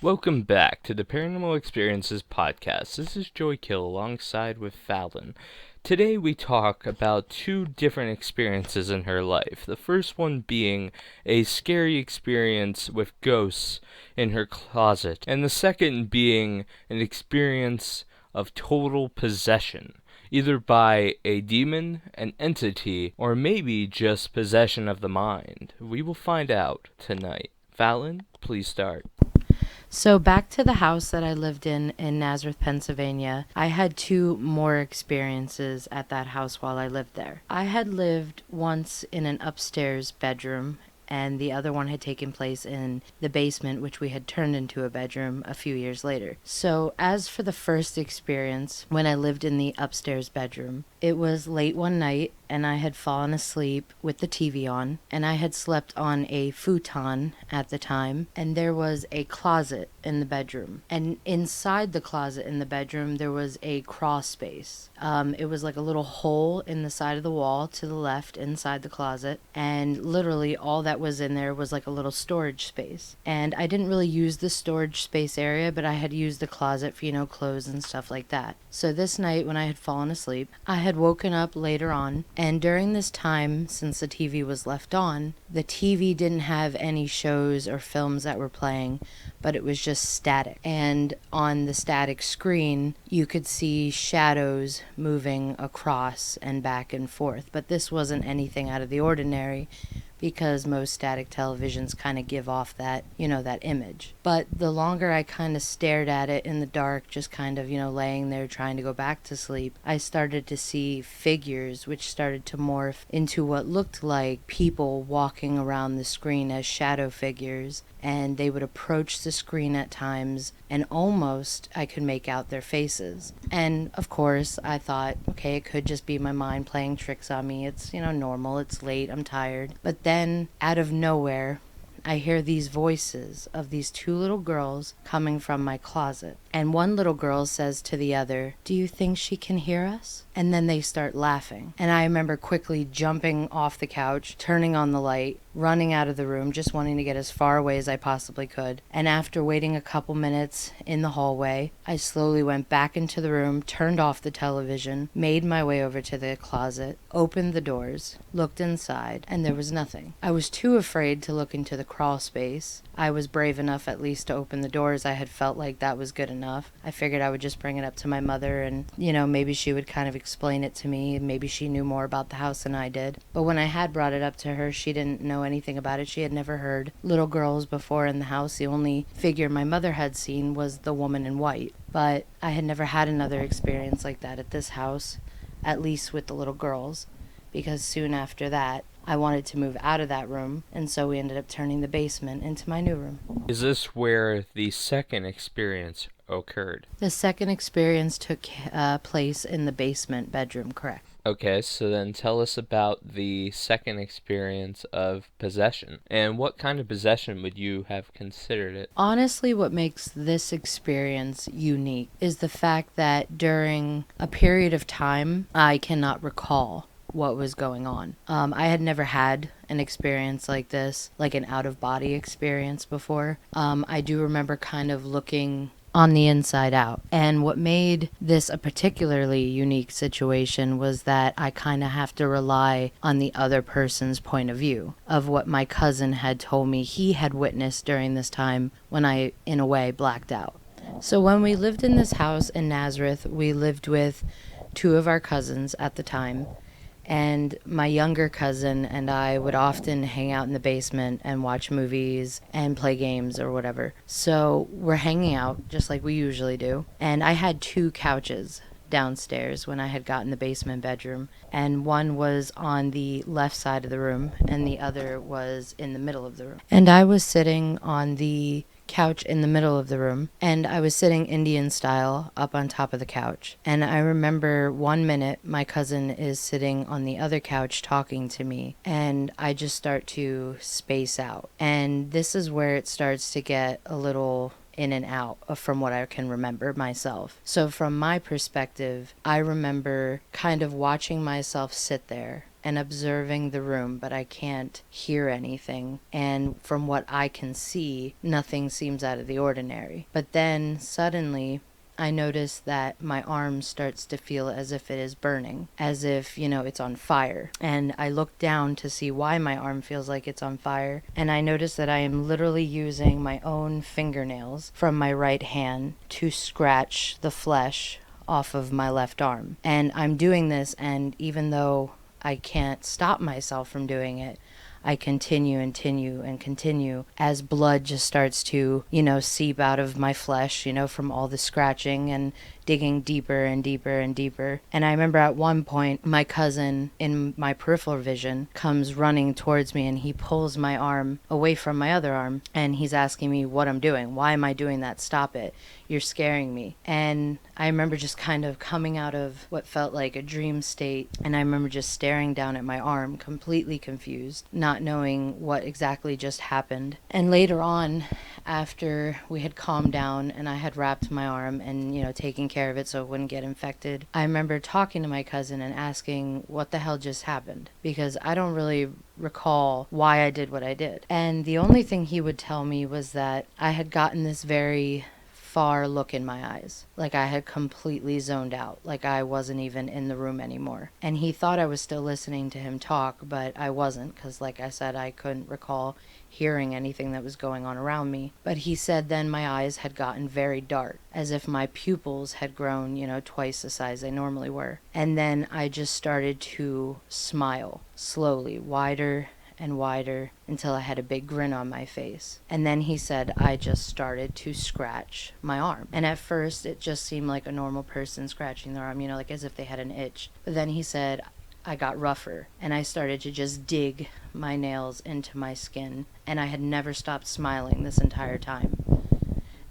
Welcome back to the Paranormal Experiences podcast. This is Joy Kill alongside with Fallon. Today we talk about two different experiences in her life. The first one being a scary experience with ghosts in her closet, and the second being an experience of total possession, either by a demon, an entity, or maybe just possession of the mind. We will find out tonight. Fallon, please start. So back to the house that I lived in Nazareth, Pennsylvania, I had two more experiences at that house while I lived there. I had lived once in an upstairs bedroom, and the other one had taken place in the basement, which we had turned into a bedroom a few years later. So, as for the first experience, when I lived in the upstairs bedroom, it was late one night, and I had fallen asleep with the TV on, and I had slept on a futon at the time, and there was a closet in the bedroom. And inside the closet in the bedroom, there was a crawl space. It was like a little hole in the side of the wall to the left inside the closet, and literally all that was in there was like a little storage space. And I didn't really use the storage space area, but I had used the closet for, clothes and stuff like that. So this night when I had fallen asleep, I had woken up later on, and during this time, since the TV was left on, the TV didn't have any shows or films that were playing, but it was just static. And on the static screen, you could see shadows moving across and back and forth. But this wasn't anything out of the ordinary, because most static televisions kind of give off that, that image. But the longer I kind of stared at it in the dark, just kind of, laying there trying to go back to sleep, I started to see figures which started to morph into what looked like people walking around the screen as shadow figures. And they would approach the screen at times, and almost I could make out their faces. And of course, I thought, okay, it could just be my mind playing tricks on me. It's, normal, it's late, I'm tired. But then, out of nowhere, I hear these voices of these two little girls coming from my closet. And one little girl says to the other, "Do you think she can hear us?" And then they start laughing. And I remember quickly jumping off the couch, turning on the light, running out of the room, just wanting to get as far away as I possibly could. And after waiting a couple minutes in the hallway, I slowly went back into the room, turned off the television, made my way over to the closet, opened the doors, looked inside, and there was nothing. I was too afraid to look into the crawl space. I was brave enough at least to open the doors. I had felt like that was good enough. I figured I would just bring it up to my mother and, maybe she would kind of explain it to me. Maybe she knew more about the house than I did. But when I had brought it up to her, she didn't know anything about it. She had never heard little girls before in the house. The only figure my mother had seen was the woman in white. But I had never had another experience like that at this house, at least with the little girls, because soon after that, I wanted to move out of that room, and so we ended up turning the basement into my new room. Is this where the second experience occurred? The second experience took place in the basement bedroom, correct? Okay, so then tell us about the second experience of possession. And what kind of possession would you have considered it? Honestly, what makes this experience unique is the fact that during a period of time, I cannot recall what was going on. I had never had an experience like this, like an out-of-body experience before. I do remember kind of looking on the inside out. And what made this a particularly unique situation was that I kind of have to rely on the other person's point of view of what my cousin had told me he had witnessed during this time when I, in a way, blacked out. So when we lived in this house in Nazareth, we lived with two of our cousins at the time. And my younger cousin and I would often hang out in the basement and watch movies and play games or whatever. So we're hanging out just like we usually do. And I had two couches downstairs when I had gotten the basement bedroom. And one was on the left side of the room and the other was in the middle of the room. And I was sitting on the couch in the middle of the room, and I was sitting Indian style up on top of the couch. And I remember one minute my cousin is sitting on the other couch talking to me, and I just start to space out. And this is where it starts to get a little in and out from what I can remember myself. So from my perspective, I remember kind of watching myself sit there and observing the room, but I can't hear anything. And from what I can see, nothing seems out of the ordinary. But then suddenly I notice that my arm starts to feel as if it is burning, as if, it's on fire. And I look down to see why my arm feels like it's on fire. And I notice that I am literally using my own fingernails from my right hand to scratch the flesh off of my left arm. And I'm doing this, and even though I can't stop myself from doing it, I continue and continue as blood just starts to, seep out of my flesh, from all the scratching and digging deeper and deeper and deeper. And I remember at one point, my cousin in my peripheral vision comes running towards me, and he pulls my arm away from my other arm, and he's asking me what I'm doing. Why am I doing that? Stop it. You're scaring me. And I remember just kind of coming out of what felt like a dream state, and I remember just staring down at my arm, completely confused, not knowing what exactly just happened. And later on, after we had calmed down and I had wrapped my arm and, taking care of it so it wouldn't get infected, I remember talking to my cousin and asking what the hell just happened, because I don't really recall why I did what I did. And the only thing he would tell me was that I had gotten this very far look in my eyes, like I had completely zoned out, like I wasn't even in the room anymore. And he thought I was still listening to him talk, but I wasn't, because like I said, I couldn't recall hearing anything that was going on around me. But he said then my eyes had gotten very dark, as if my pupils had grown, twice the size they normally were. And then I just started to smile slowly, wider and wider, until I had a big grin on my face. And then he said I just started to scratch my arm. And at first it just seemed like a normal person scratching their arm, like as if they had an itch. But then he said I got rougher, and I started to just dig my nails into my skin, and I had never stopped smiling this entire time.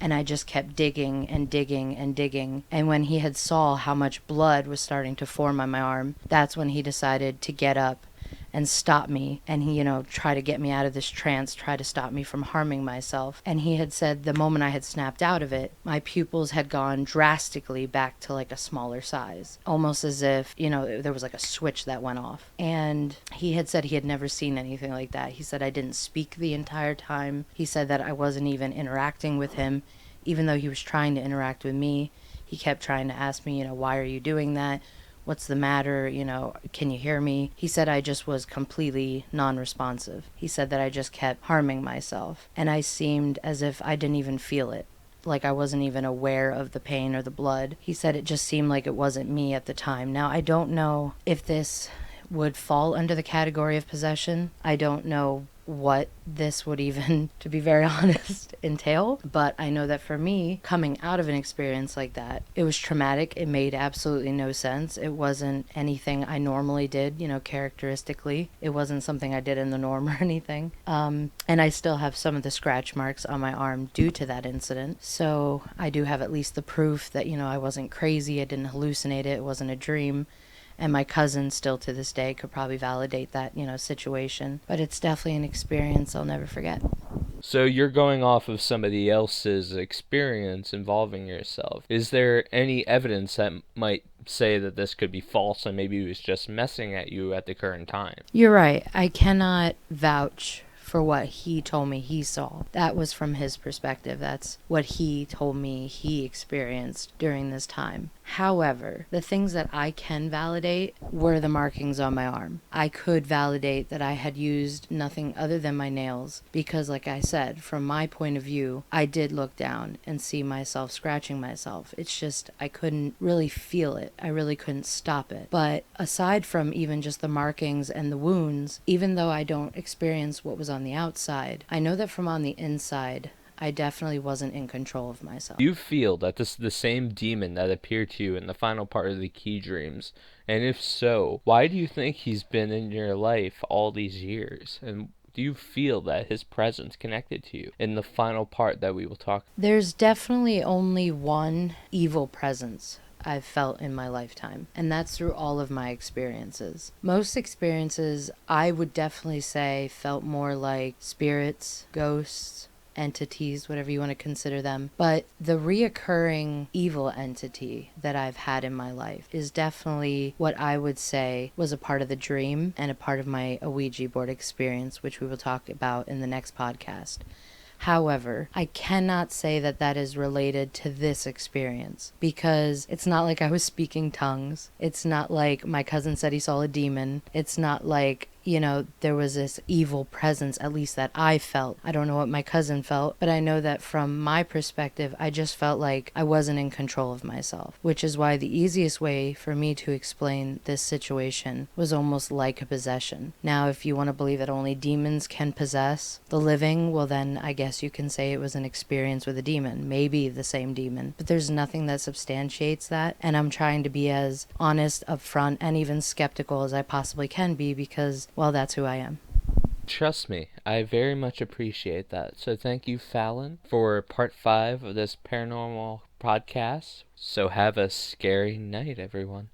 And I just kept digging and digging and digging. And when he had saw how much blood was starting to form on my arm, that's when he decided to get up and stop me, and he, try to get me out of this trance, try to stop me from harming myself. And he had said the moment I had snapped out of it, my pupils had gone drastically back to like a smaller size, almost as if, there was like a switch that went off. And he had said he had never seen anything like that. He said I didn't speak the entire time. He said that I wasn't even interacting with him, even though he was trying to interact with me. He kept trying to ask me, why are you doing that? What's the matter? Can you hear me? He said I just was completely non-responsive. He said that I just kept harming myself, and I seemed as if I didn't even feel it, like I wasn't even aware of the pain or the blood. He said it just seemed like it wasn't me at the time. Now, I don't know if this would fall under the category of possession. I don't know what this would even, to be very honest, entail. But I know that for me, coming out of an experience like that, it was traumatic. It made absolutely no sense. It wasn't anything I normally did, characteristically. It wasn't something I did in the norm or anything. And I still have some of the scratch marks on my arm due to that incident. So I do have at least the proof that, I wasn't crazy. I didn't hallucinate it. It wasn't a dream. And my cousin still to this day could probably validate that, situation. But it's definitely an experience I'll never forget. So you're going off of somebody else's experience involving yourself. Is there any evidence that might say that this could be false and maybe he was just messing at you at the current time? You're right. I cannot vouch for what he told me he saw. That was from his perspective. That's what he told me he experienced during this time. However, the things that I can validate were the markings on my arm. I could validate that I had used nothing other than my nails because, like I said, from my point of view, I did look down and see myself scratching myself. It's just I couldn't really feel it. I really couldn't stop it. But aside from even just the markings and the wounds, even though I don't experience what was on the outside, I know that from on the inside, I definitely wasn't in control of myself. Do you feel that this is the same demon that appeared to you in the final part of the key dreams? And if so, why do you think he's been in your life all these years? And do you feel that his presence connected to you in the final part that we will talk? There's definitely only one evil presence I've felt in my lifetime, and that's through all of my experiences. Most experiences, I would definitely say, felt more like spirits, ghosts, entities, whatever you want to consider them. But the reoccurring evil entity that I've had in my life is definitely what I would say was a part of the dream and a part of my Ouija board experience, which we will talk about in the next podcast. However, I cannot say that that is related to this experience because it's not like I was speaking tongues. It's not like my cousin said he saw a demon. It's not like, there was this evil presence, at least that I felt. I don't know what my cousin felt, but I know that from my perspective, I just felt like I wasn't in control of myself, which is why the easiest way for me to explain this situation was almost like a possession. Now, if you want to believe that only demons can possess the living, well then I guess you can say it was an experience with a demon, maybe the same demon, but there's nothing that substantiates that, and I'm trying to be as honest, upfront, and even skeptical as I possibly can be because, well, that's who I am. Trust me, I very much appreciate that. So thank you, Fallon, for part 5 of this paranormal podcast. So have a scary night, everyone.